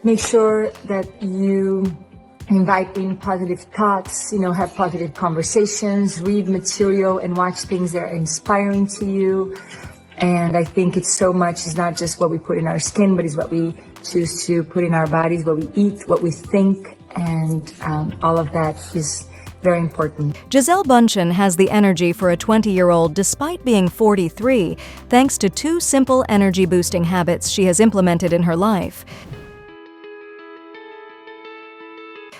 Make sure that you invite in positive thoughts, have positive conversations, read material and watch things that are inspiring to you. And I think it's not just what we put in our skin, but it's what we choose to put in our bodies, what we eat, what we think, and all of that is very important. Gisele Bundchen has the energy for a 20-year-old despite being 43, thanks to 2 simple energy-boosting habits she has implemented in her life.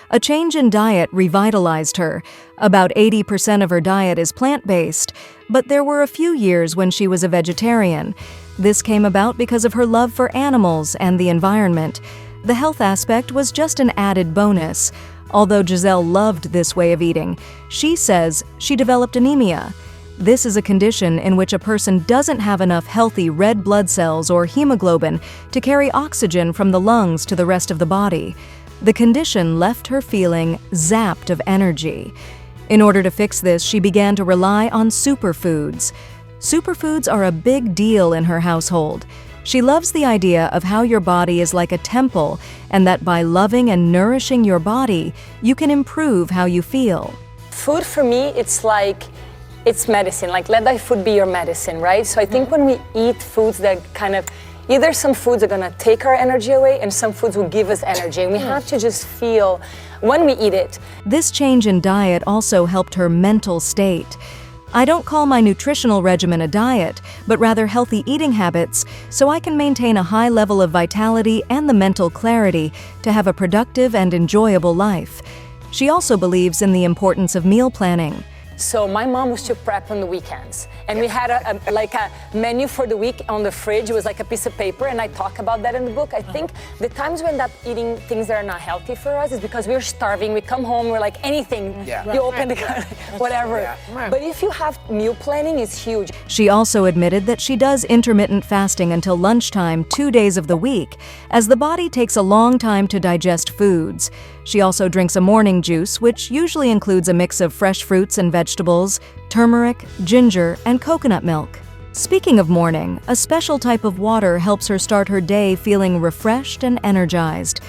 A change in diet revitalized her. About 80% of her diet is plant-based, but there were a few years when she was a vegetarian. This came about because of her love for animals and the environment. The health aspect was just an added bonus. Although Gisele loved this way of eating, she says she developed anemia. This is a condition in which a person doesn't have enough healthy red blood cells or hemoglobin to carry oxygen from the lungs to the rest of the body. The condition left her feeling zapped of energy. In order to fix this, she began to rely on superfoods. Superfoods are a big deal in her household. She loves the idea of how your body is like a temple, and that by loving and nourishing your body, you can improve how you feel. Food for me, it's medicine. Like, let thy food be your medicine, right? So I think when we eat foods that either some foods are gonna take our energy away and some foods will give us energy, and we have to just feel when we eat it. This change in diet also helped her mental state. I don't call my nutritional regimen a diet, but rather healthy eating habits, so I can maintain a high level of vitality and the mental clarity to have a productive and enjoyable life. She also believes in the importance of meal planning. So my mom used to prep on the weekends, and we had a menu for the week on the fridge. It was like a piece of paper, and I talk about that in the book. I think the times we end up eating things that are not healthy for us is because we're starving. We come home, we're like, anything. You open the whatever. But if you have meal planning, it's huge. She also admitted that she does intermittent fasting until lunchtime 2 days of the week, as the body takes a long time to digest foods. She also drinks a morning juice, which usually includes a mix of fresh fruits and vegetables, turmeric, ginger, and coconut milk. Speaking of morning, a special type of water helps her start her day feeling refreshed and energized.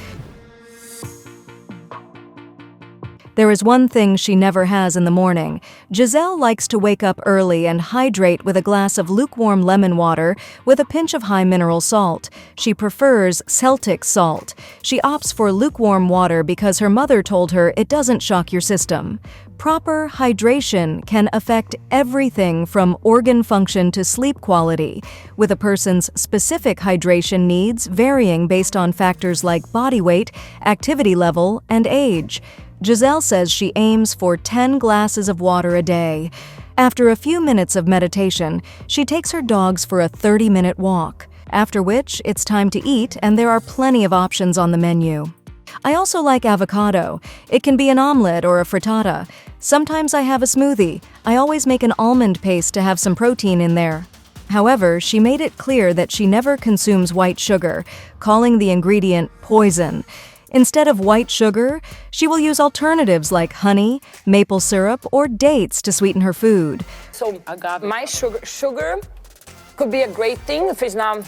There is one thing she never has in the morning. Gisele likes to wake up early and hydrate with a glass of lukewarm lemon water with a pinch of high mineral salt. She prefers Celtic salt. She opts for lukewarm water because her mother told her it doesn't shock your system. Proper hydration can affect everything from organ function to sleep quality, with a person's specific hydration needs varying based on factors like body weight, activity level, and age. Gisele says she aims for 10 glasses of water a day. After a few minutes of meditation, she takes her dogs for a 30-minute walk, after which it's time to eat, and there are plenty of options on the menu. I also like avocado. It can be an omelet or a frittata. Sometimes I have a smoothie. I always make an almond paste to have some protein in there. However, she made it clear that she never consumes white sugar, calling the ingredient poison. Instead of white sugar, she will use alternatives like honey, maple syrup, or dates to sweeten her food. So my sugar could be a great thing if it's not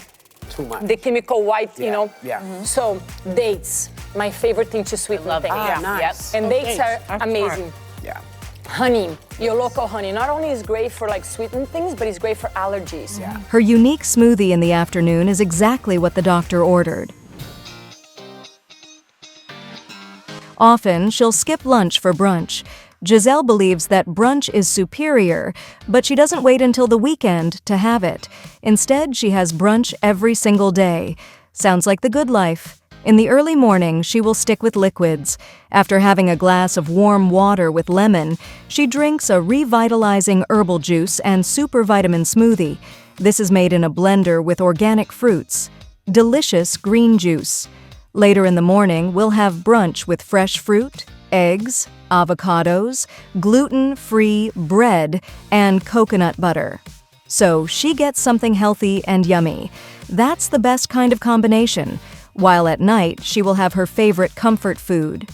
too much. The chemical white, Yeah. So dates, my favorite thing to sweeten things. Nice. And dates are amazing. Yeah. Honey, your local honey, not only is great for sweetening things, but it's great for allergies. Yeah. Her unique smoothie in the afternoon is exactly what the doctor ordered. Often, she'll skip lunch for brunch. Gisele believes that brunch is superior, but she doesn't wait until the weekend to have it. Instead, she has brunch every single day. Sounds like the good life. In the early morning, she will stick with liquids. After having a glass of warm water with lemon, she drinks a revitalizing herbal juice and super vitamin smoothie. This is made in a blender with organic fruits. Delicious green juice. Later in the morning, we'll have brunch with fresh fruit, eggs, avocados, gluten-free bread, and coconut butter. So she gets something healthy and yummy. That's the best kind of combination. While at night, she will have her favorite comfort food.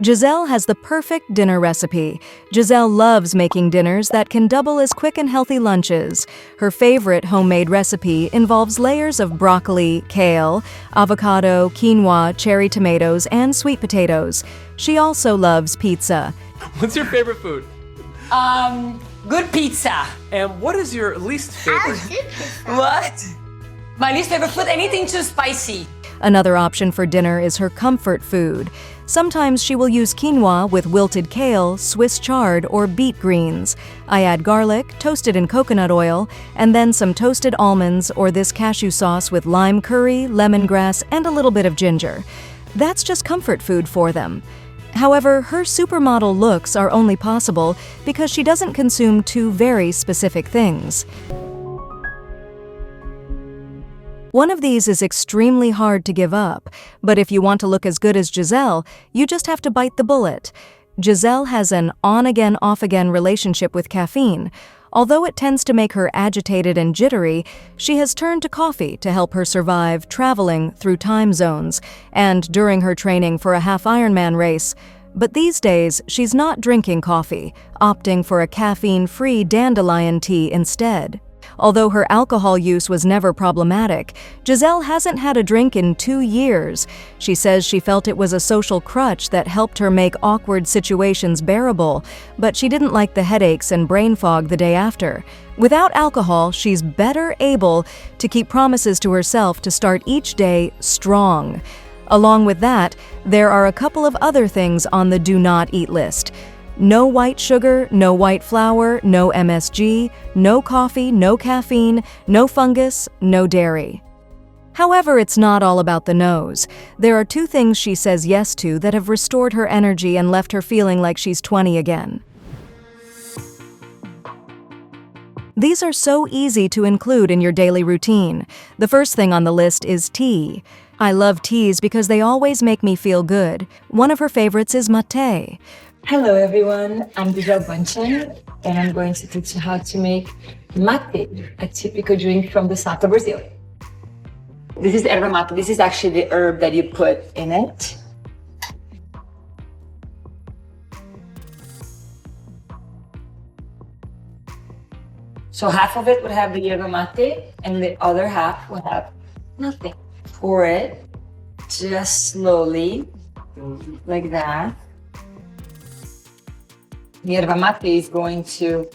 Gisele has the perfect dinner recipe. Gisele loves making dinners that can double as quick and healthy lunches. Her favorite homemade recipe involves layers of broccoli, kale, avocado, quinoa, cherry tomatoes, and sweet potatoes. She also loves pizza. What's your favorite food? Good pizza. And what is your least favorite? What? My least favorite food, anything too spicy. Another option for dinner is her comfort food. Sometimes she will use quinoa with wilted kale, Swiss chard, or beet greens. I add garlic, toasted in coconut oil, and then some toasted almonds or this cashew sauce with lime curry, lemongrass, and a little bit of ginger. That's just comfort food for them. However, her supermodel looks are only possible because she doesn't consume two very specific things. One of these is extremely hard to give up, but if you want to look as good as Gisele, you just have to bite the bullet. Gisele has an on-again, off-again relationship with caffeine. Although it tends to make her agitated and jittery, she has turned to coffee to help her survive traveling through time zones and during her training for a half-Ironman race. But these days, she's not drinking coffee, opting for a caffeine-free dandelion tea instead. Although her alcohol use was never problematic, Gisele hasn't had a drink in 2 years. She says she felt it was a social crutch that helped her make awkward situations bearable, but she didn't like the headaches and brain fog the day after. Without alcohol, she's better able to keep promises to herself to start each day strong. Along with that, there are a couple of other things on the do not eat list. No white sugar, no white flour, no MSG, no coffee, no caffeine, no fungus, no dairy. However, it's not all about the no's. There are 2 things she says yes to that have restored her energy and left her feeling like she's 20 again. These are so easy to include in your daily routine. The first thing on the list is tea. I love teas because they always make me feel good. One of her favorites is mate. Hello everyone, I'm Gisele Bundchen and I'm going to teach you how to make mate, a typical drink from the south of Brazil. This is erva mate. This is actually the herb that you put in it. So half of it would have the yerba mate and the other half would have nothing. Pour it just slowly, like that. Yerba mate is going to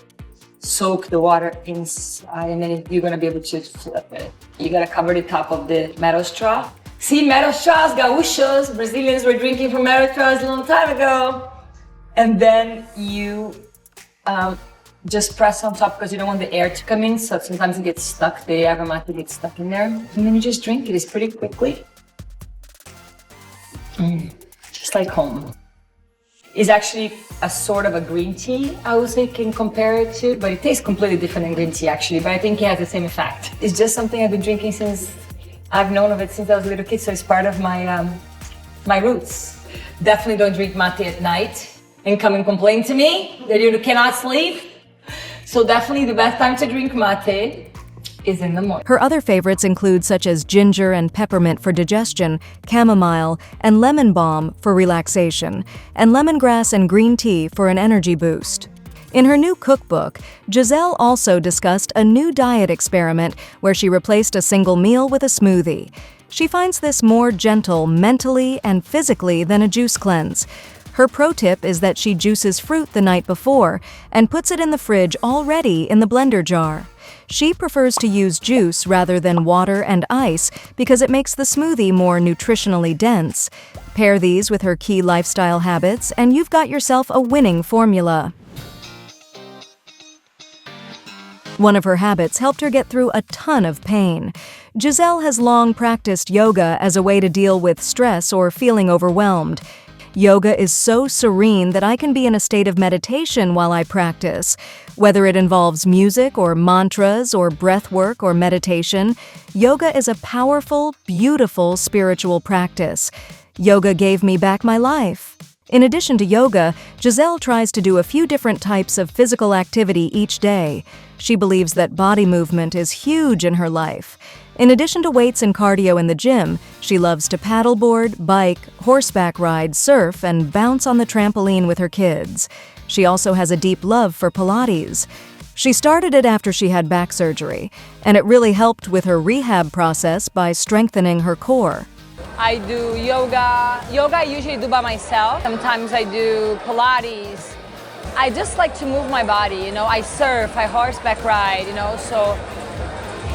soak the water inside and then you're going to be able to flip it. You got to cover the top of the metal straw. See, metal straws, gaúchos, Brazilians were drinking from metal straws a long time ago. And then you just press on top because you don't want the air to come in. So sometimes it gets stuck, the yerba mate gets stuck in there. And then you just drink it. It's pretty quickly. Just like home. It's actually a sort of a green tea, I would say, can compare it to, but it tastes completely different than green tea actually, but I think it has the same effect. It's just something I've been drinking since, I've known of it since I was a little kid, so it's part of my my roots. Definitely don't drink mate at night and come and complain to me that you cannot sleep. So definitely the best time to drink mate is in the morning. Her other favorites include such as ginger and peppermint for digestion, chamomile and lemon balm for relaxation, and lemongrass and green tea for an energy boost. In her new cookbook, Gisele also discussed a new diet experiment where she replaced a single meal with a smoothie. She finds this more gentle mentally and physically than a juice cleanse. Her pro tip is that she juices fruit the night before and puts it in the fridge already in the blender jar. She prefers to use juice rather than water and ice because it makes the smoothie more nutritionally dense. Pair these with her key lifestyle habits and you've got yourself a winning formula. One of her habits helped her get through a ton of pain. Gisele has long practiced yoga as a way to deal with stress or feeling overwhelmed. Yoga is so serene that I can be in a state of meditation while I practice. Whether it involves music or mantras or breath work or meditation, yoga is a powerful, beautiful spiritual practice. Yoga gave me back my life. In addition to yoga, Gisele tries to do a few different types of physical activity each day. She believes that body movement is huge in her life. In addition to weights and cardio in the gym, she loves to paddleboard, bike, horseback ride, surf, and bounce on the trampoline with her kids. She also has a deep love for Pilates. She started it after she had back surgery, and it really helped with her rehab process by strengthening her core. I do yoga. Yoga I usually do by myself. Sometimes I do Pilates. I just like to move my body, I surf, I horseback ride, so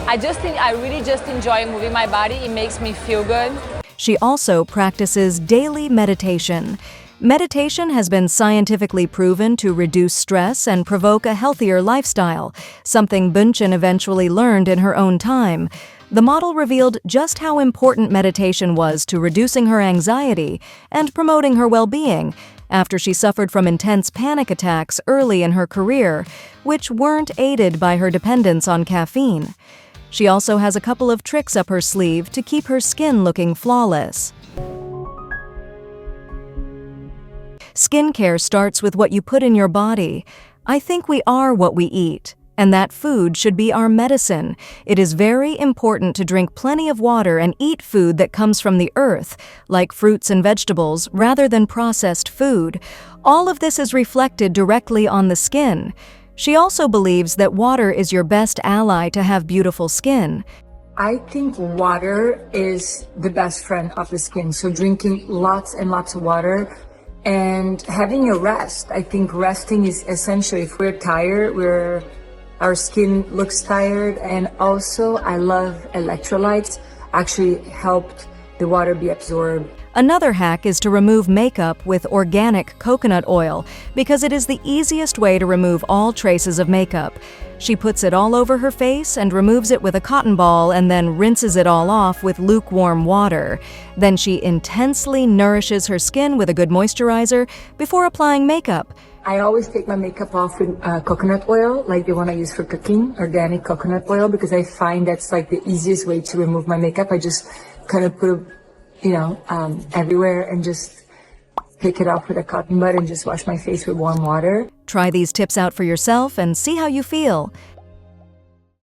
I really just enjoy moving my body. It makes me feel good. She also practices daily meditation. Meditation has been scientifically proven to reduce stress and provoke a healthier lifestyle, something Bundchen eventually learned in her own time. The model revealed just how important meditation was to reducing her anxiety and promoting her well-being after she suffered from intense panic attacks early in her career, which weren't aided by her dependence on caffeine. She also has a couple of tricks up her sleeve to keep her skin looking flawless. Skincare starts with what you put in your body. I think we are what we eat, and that food should be our medicine. It is very important to drink plenty of water and eat food that comes from the earth, like fruits and vegetables, rather than processed food. All of this is reflected directly on the skin. She also believes that water is your best ally to have beautiful skin. I think water is the best friend of the skin. So drinking lots and lots of water and having a rest. I think resting is essential. If we're tired, our skin looks tired. And also, I love electrolytes. Actually helped the water be absorbed. Another hack is to remove makeup with organic coconut oil because it is the easiest way to remove all traces of makeup. She puts it all over her face and removes it with a cotton ball and then rinses it all off with lukewarm water. Then she intensely nourishes her skin with a good moisturizer before applying makeup. I always take my makeup off with coconut oil, like the one I use for cooking, organic coconut oil, because I find that's like the easiest way to remove my makeup. I just kind of put it everywhere and just pick it off with a cotton bud and just wash my face with warm water. Try these tips out for yourself and see how you feel.